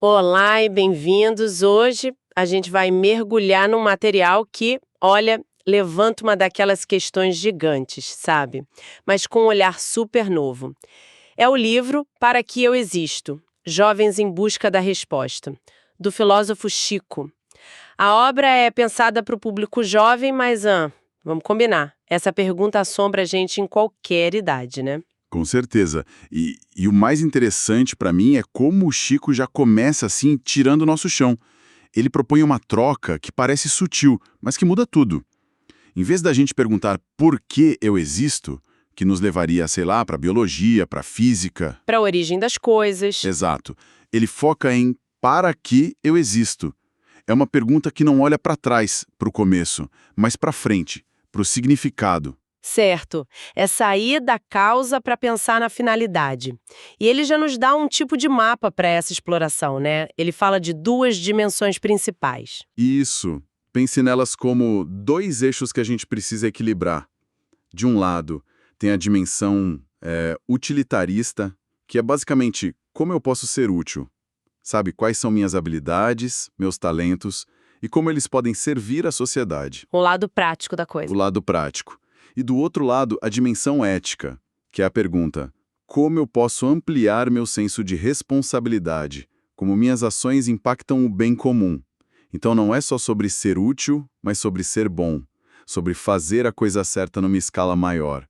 Olá e bem-vindos. Hoje a gente vai mergulhar num material que, olha, levanta uma daquelas questões gigantes, sabe? Mas com um olhar super novo. É o livro Para que eu existo? Jovens em busca da resposta, do filósofo Chico. A obra é pensada para o público jovem, mas vamos combinar. Essa pergunta assombra a gente em qualquer idade, né? Com certeza. E o mais interessante para mim é como o Chico já começa assim, tirando o nosso chão. Ele propõe uma troca que parece sutil, mas que muda tudo. Em vez da gente perguntar por que eu existo, que nos levaria, sei lá, para biologia, para física. Para a origem das coisas. Exato. Ele foca em para que eu existo. É uma pergunta que não olha para trás, para o começo, mas para frente, para o significado. Certo, é sair da causa para pensar na finalidade. E ele já nos dá um tipo de mapa para essa exploração, né? Ele fala de duas dimensões principais. Isso. Pense nelas como dois eixos que a gente precisa equilibrar. De um lado, tem a dimensão utilitarista, que é basicamente como eu posso ser útil. Sabe, quais são minhas habilidades, meus talentos e como eles podem servir à sociedade. O lado prático da O coisa. lado prático. E do outro lado, a dimensão ética, que é a pergunta: como eu posso ampliar meu senso de responsabilidade? Como minhas ações impactam o bem comum? Então não é só sobre ser útil, mas sobre ser bom, sobre fazer a coisa certa numa escala maior.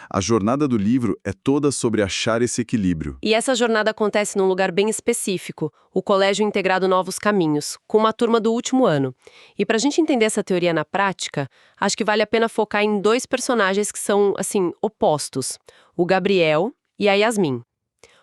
A jornada do livro é toda sobre achar esse equilíbrio. E essa jornada acontece num lugar bem específico, o Colégio Integrado Novos Caminhos, com uma turma do último ano. E para a gente entender essa teoria na prática, acho que vale a pena focar em dois personagens que são, assim, opostos: o Gabriel e a Yasmin.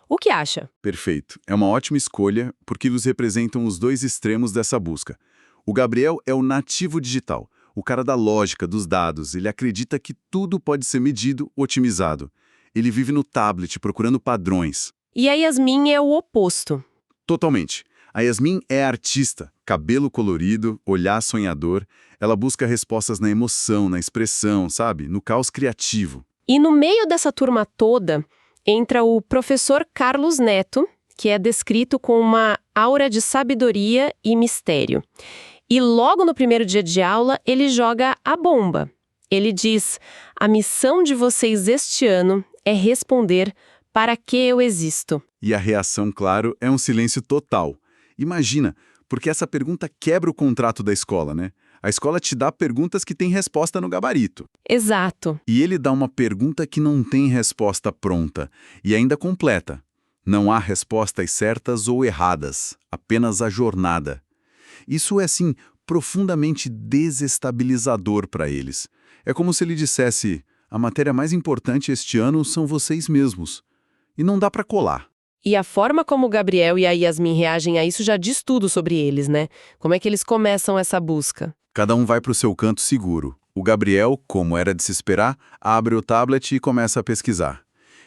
O que acha? Perfeito. É uma ótima escolha porque eles representam os dois extremos dessa busca. O Gabriel é o nativo digital, o cara da lógica, dos dados. Ele acredita que tudo pode ser medido, otimizado. Ele vive no tablet procurando padrões. E a Yasmin é o oposto. Totalmente. A Yasmin é artista, cabelo colorido, olhar sonhador. Ela busca respostas na emoção, na expressão, sabe? No caos criativo. E no meio dessa turma toda, entra o professor Carlos Neto, que é descrito com uma aura de sabedoria e mistério. E logo no primeiro dia de aula, ele joga a bomba. Ele diz: a missão de vocês este ano é responder para que eu existo. E a reação, claro, é um silêncio total. Imagina, porque essa pergunta quebra o contrato da escola, né? A escola te dá perguntas que têm resposta no gabarito. Exato. E ele dá uma pergunta que não tem resposta pronta, e ainda completa. Não há respostas certas ou erradas, apenas a jornada. Isso é, assim, profundamente desestabilizador para eles. É como se ele dissesse: a matéria mais importante este ano são vocês mesmos. E não dá para colar. E a forma como o Gabriel e a Yasmin reagem a isso já diz tudo sobre eles, né? Como é que eles começam essa busca? Cada um vai para o seu canto seguro. O Gabriel, como era de se esperar, abre o tablet e começa a pesquisar.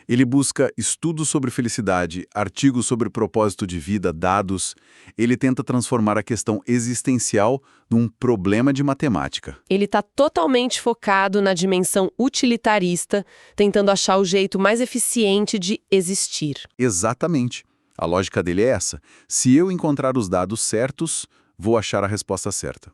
Ele busca estudos sobre felicidade, artigos sobre propósito de vida, dados. Ele tenta transformar a questão existencial num problema de matemática. Ele está totalmente focado na dimensão utilitarista, tentando achar o jeito mais eficiente de existir. Exatamente. A lógica dele é essa. Se eu encontrar os dados certos, vou achar a resposta certa.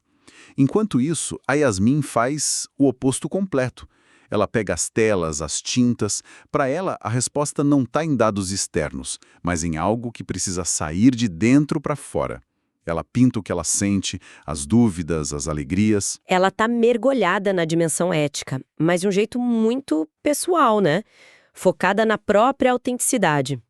Enquanto isso, a Yasmin faz o oposto completo. Ela pega as telas, as tintas. Para ela, a resposta não está em dados externos, mas em algo que precisa sair de dentro para fora. Ela pinta o que ela sente, as dúvidas, as alegrias. Ela está mergulhada na dimensão ética, mas de um jeito muito pessoal, né? Focada na própria autenticidade.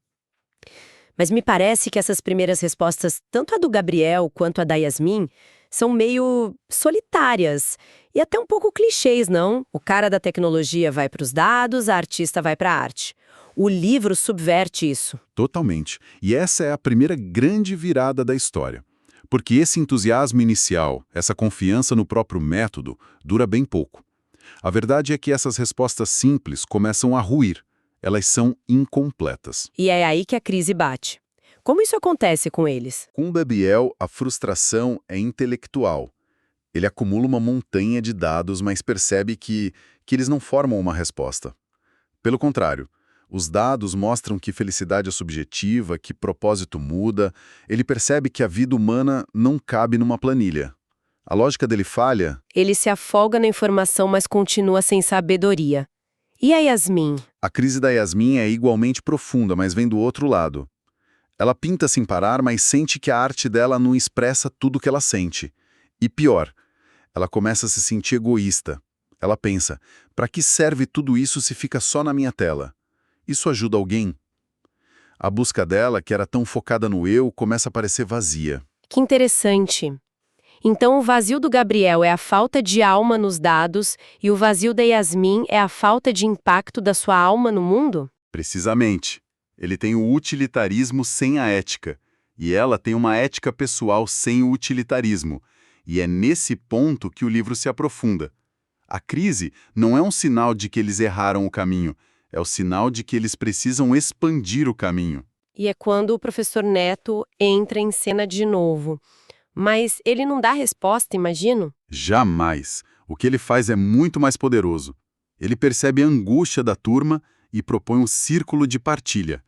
Mas me parece que essas primeiras respostas, tanto a do Gabriel quanto a da Yasmin, são meio solitárias e até um pouco clichês, não? O cara da tecnologia vai para os dados, a artista vai para a arte. O livro subverte isso. Totalmente. E essa é a primeira grande virada da história. Porque esse entusiasmo inicial, essa confiança no próprio método, dura bem pouco. A verdade é que essas respostas simples começam a ruir. Elas são incompletas. E é aí que a crise bate. Como isso acontece com eles? Com o Gabriel, a frustração é intelectual. Ele acumula uma montanha de dados, mas percebe que eles não formam uma resposta. Pelo contrário, Os dados mostram que felicidade é subjetiva, que propósito muda. Ele percebe que a vida humana não cabe numa planilha. A lógica dele falha. Ele se afoga na informação, mas continua sem sabedoria. E a Yasmin? A crise da Yasmin é igualmente profunda, mas vem do outro lado. Ela pinta sem parar, mas sente que a arte dela não expressa tudo o que ela sente. E pior, ela começa a se sentir egoísta. Ela pensa, para que serve tudo isso se fica só na minha tela? Isso ajuda alguém? A busca dela, que era tão focada no eu, começa a parecer vazia. Que interessante. Então o vazio do Gabriel é a falta de alma nos dados e o vazio da Yasmin é a falta de impacto da sua alma no mundo? Precisamente. Ele tem o utilitarismo sem a ética. E ela tem uma ética pessoal sem o utilitarismo. E é nesse ponto que o livro se aprofunda. A crise não é um sinal de que eles erraram o caminho, é o sinal de que eles precisam expandir o caminho. E é quando o professor Neto entra em cena de novo. Mas ele não dá resposta, imagino? Jamais. O que ele faz é muito mais poderoso. Ele percebe a angústia da turma e propõe um círculo de partilha.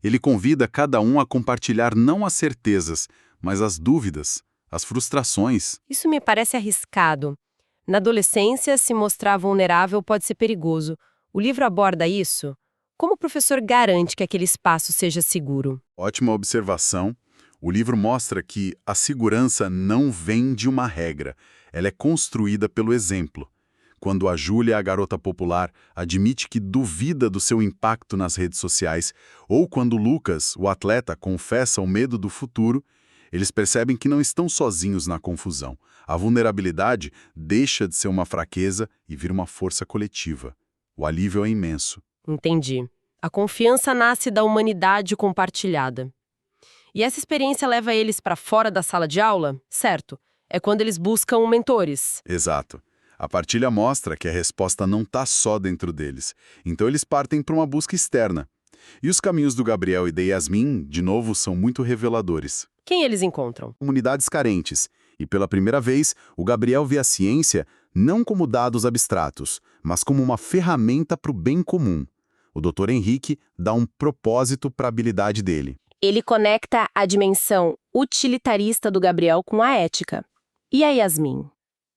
Ele convida cada um a compartilhar não as certezas, mas as dúvidas, as frustrações. Isso me parece arriscado. Na adolescência, se mostrar vulnerável pode ser perigoso. O livro aborda isso? Como o professor garante que aquele espaço seja seguro? Ótima observação. O livro mostra que a segurança não vem de uma regra, ela é construída pelo exemplo. Quando a Júlia, a garota popular, admite que duvida do seu impacto nas redes sociais, ou quando o Lucas, o atleta, confessa o medo do futuro, eles percebem que não estão sozinhos na confusão. A vulnerabilidade deixa de ser uma fraqueza e vira uma força coletiva. O alívio é imenso. Entendi. A confiança nasce da humanidade compartilhada. E essa experiência leva eles para fora da sala de aula? Certo. É quando eles buscam mentores. Exato. A partilha mostra que a resposta não está só dentro deles. Então eles partem para uma busca externa. E os caminhos do Gabriel e da Yasmin, de novo, são muito reveladores. Quem eles encontram? Comunidades carentes. E pela primeira vez, o Gabriel vê a ciência não como dados abstratos, mas como uma ferramenta para o bem comum. O Dr. Henrique dá um propósito para a habilidade dele. Ele conecta a dimensão utilitarista do Gabriel com a ética. E a Yasmin?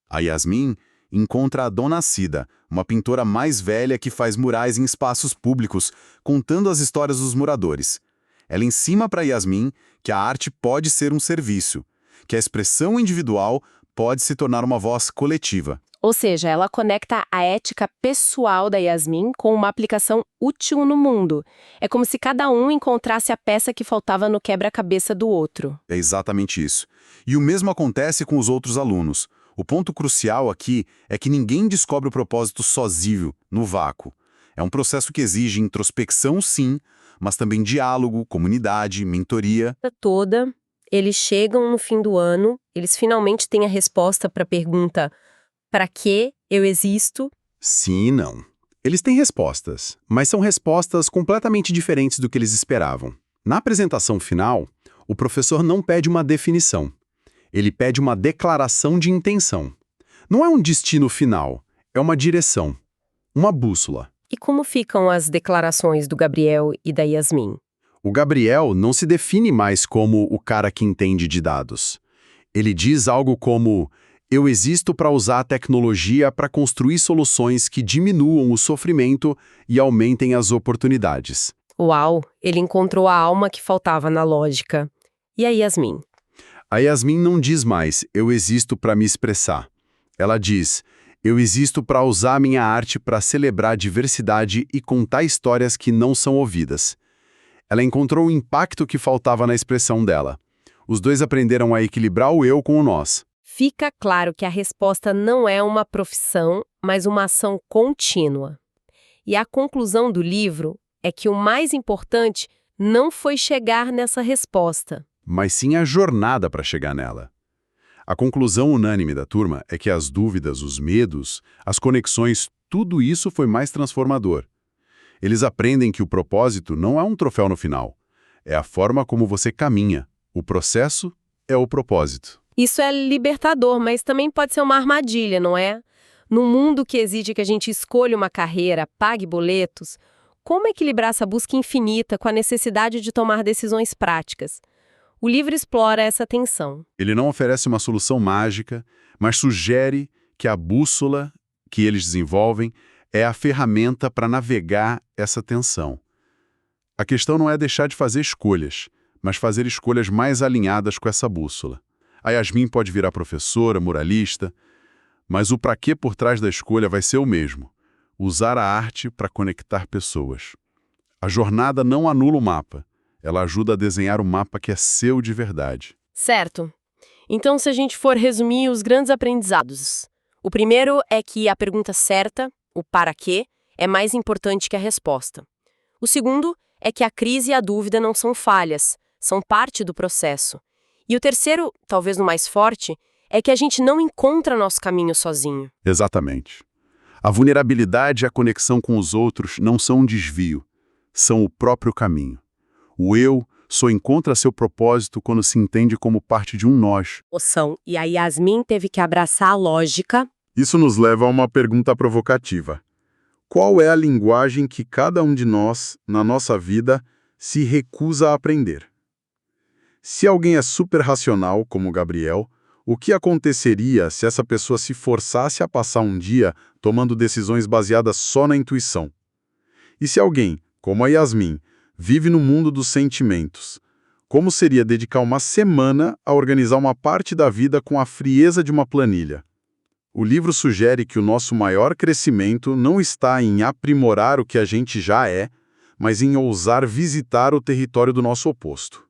A Yasmin encontra a Dona Cida, uma pintora mais velha que faz murais em espaços públicos, contando as histórias dos moradores. Ela ensina para Yasmin que a arte pode ser um serviço, que a expressão individual pode se tornar uma voz coletiva. Ou seja, ela conecta a ética pessoal da Yasmin com uma aplicação útil no mundo. É como se cada um encontrasse a peça que faltava no quebra-cabeça do outro. É exatamente isso. E o mesmo acontece com os outros alunos. O ponto crucial aqui é que ninguém descobre o propósito sozinho, no vácuo. É um processo que exige introspecção, sim, mas também diálogo, comunidade, mentoria. Toda, eles chegam no fim do ano, eles finalmente têm a resposta para a pergunta: para que eu existo? Sim e não. Eles têm respostas, mas são respostas completamente diferentes do que eles esperavam. Na apresentação final, o professor não pede uma definição. Ele pede uma declaração de intenção. Não é um destino final, é uma direção, uma bússola. E como ficam as declarações do Gabriel e da Yasmin? O Gabriel não se define mais como o cara que entende de dados. Ele diz algo como: eu existo para usar a tecnologia para construir soluções que diminuam o sofrimento e aumentem as oportunidades. Uau, ele encontrou a alma que faltava na lógica. E a Yasmin? A Yasmin não diz mais, eu existo para me expressar. Ela diz, eu existo para usar minha arte para celebrar a diversidade e contar histórias que não são ouvidas. Ela encontrou o impacto que faltava na expressão dela. Os dois aprenderam a equilibrar o eu com o nós. Fica claro que a resposta não é uma profissão, mas uma ação contínua. E a conclusão do livro é que o mais importante não foi chegar nessa resposta, mas sim a jornada para chegar nela. A conclusão unânime da turma é que as dúvidas, os medos, as conexões, tudo isso foi mais transformador. Eles aprendem que o propósito não é um troféu no final. É a forma como você caminha. O processo é o propósito. Isso é libertador, mas também pode ser uma armadilha, não é? Num mundo que exige que a gente escolha uma carreira, pague boletos, Como equilibrar essa busca infinita com a necessidade de tomar decisões práticas? O livro explora essa tensão. Ele não oferece uma solução mágica, mas sugere que a bússola que eles desenvolvem é a ferramenta para navegar essa tensão. A questão não é deixar de fazer escolhas, mas fazer escolhas mais alinhadas com essa bússola. A Yasmin pode virar professora, muralista, mas o para quê por trás da escolha vai ser o mesmo: usar a arte para conectar pessoas. A jornada não anula o mapa, ela ajuda a desenhar o mapa que é seu de verdade. Certo. Então, se a gente for resumir os grandes aprendizados, o primeiro é que a pergunta certa, o para quê, é mais importante que a resposta. O segundo é que a crise e a dúvida não são falhas, são parte do processo. E o terceiro, talvez o mais forte, é que a gente não encontra nosso caminho sozinho. Exatamente. A vulnerabilidade e a conexão com os outros não são um desvio, são o próprio caminho. O eu só encontra seu propósito quando se entende como parte de um nós. E a Yasmin teve que abraçar a lógica. Isso nos leva a uma pergunta provocativa. Qual é a linguagem que cada um de nós, na nossa vida, se recusa a aprender? Se alguém é super racional, como Gabriel, o que aconteceria se essa pessoa se forçasse a passar um dia tomando decisões baseadas só na intuição? E se alguém, como a Yasmin, vive no mundo dos sentimentos, como seria dedicar uma semana a organizar uma parte da vida com a frieza de uma planilha? O livro sugere que o nosso maior crescimento não está em aprimorar o que a gente já é, mas em ousar visitar o território do nosso oposto.